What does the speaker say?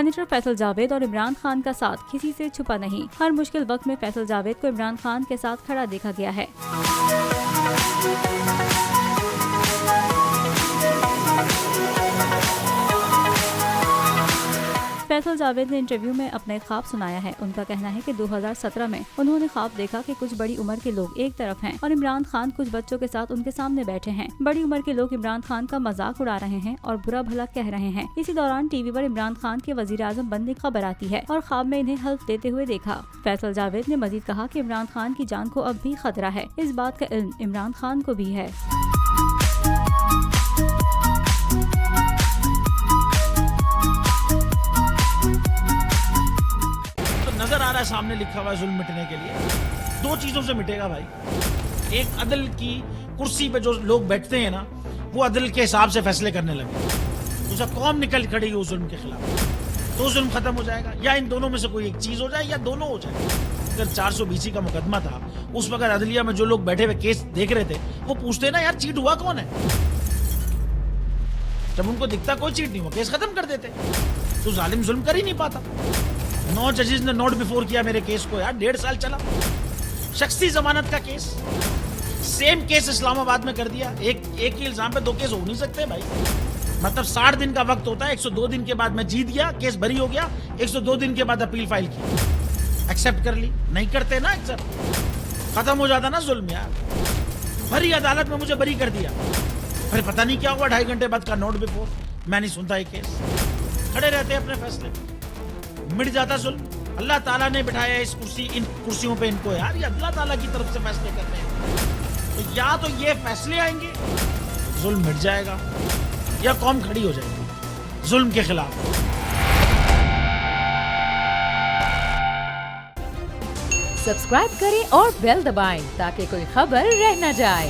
Senator Faisal Javed और इमरान खान का साथ किसी से छुपा नहीं। हर मुश्किल वक्त में फैसल जावेद को इमरान खान के साथ खड़ा देखा गया है। फैसल जावेद ने इंटरव्यू में अपने ख्वाब सुनाया है। उनका कहना है कि 2017 में उन्होंने ख्वाब देखा कि कुछ बड़ी उम्र के लोग एक तरफ हैं और इमरान खान कुछ बच्चों के साथ उनके सामने बैठे हैं। बड़ी उम्र के लोग इमरान खान का मजाक उड़ा रहे हैं और बुरा भला कह रहे हैं। इसी दौरान टीवी पर इमरान खान के वजीर-आज़म बनने की खबर आती है और ख्वाब में इन्हें हेल्प देते हुए देखा। फैसल जावेद ने मजीद कहा कि इमरान खान की जान को अब भी खतरा है। इस बात का इल्म इमरान खान को भी है। नजर आ रहा है सामने लिखा हुआ है जुल्म मिटने के लिए। दो चीजों से मिटेगा भाई। एक, अदल की कुर्सी पे जो लोग बैठते हैं ना, वो अदल के हिसाब से फैसले करने लगे। दूसरा, कौम निकल खड़ी है उस जुल्म के खिलाफ, तो जुल्म खत्म हो जाएगा। या इन दोनों में से कोई एक चीज हो जाए या दोनों हो जाए। अगर 420 का मुकदमा था, उस वक्त अदलिया में जो लोग बैठे हुए केस देख रहे थे, वो पूछते ना यार चीट हुआ कौन है। जब उनको दिखता कोई चीट नहीं हुआ, केस खत्म कर देते। तो जालिम जुल्म कर ही नहीं पाता। 9 जजेस ने नोट बिफोर किया मेरे केस को यार, 1.5 साल चला। शख्सी जमानत का केस, सेम केस इस्लामाबाद में कर दिया। एक ही इल्जाम पे 2 केस हो नहीं सकते भाई। मतलब 60 दिन का वक्त होता है। 102 दिन के बाद मैं जीत गया, केस बरी हो गया। 102 दिन के बाद अपील फाइल की, एक्सेप्ट कर ली। नहीं करते ना एक्सेप्ट, खत्म हो जाता ना जुल्म यार। भरी अदालत में मुझे बरी कर दिया, फिर पता नहीं क्या हुआ 2.5 घंटे बाद का नोट बिफोर। मैं नहीं सुनता ये केस, खड़े रहते अपने फैसले, मिट जाता जुल्म। अल्लाह ताला ने बिठाया इस कुर्सी, इन कुर्सियों पे इनको यार, ये अल्लाह ताला की तरफ से फैसले करते हैं। तो या तो ये फैसले आएंगे, जुल्म मिट जाएगा, या कौम खड़ी हो जाएगी जुल्म के खिलाफ। सब्सक्राइब करें और बेल दबाएं ताकि कोई खबर रह न जाए।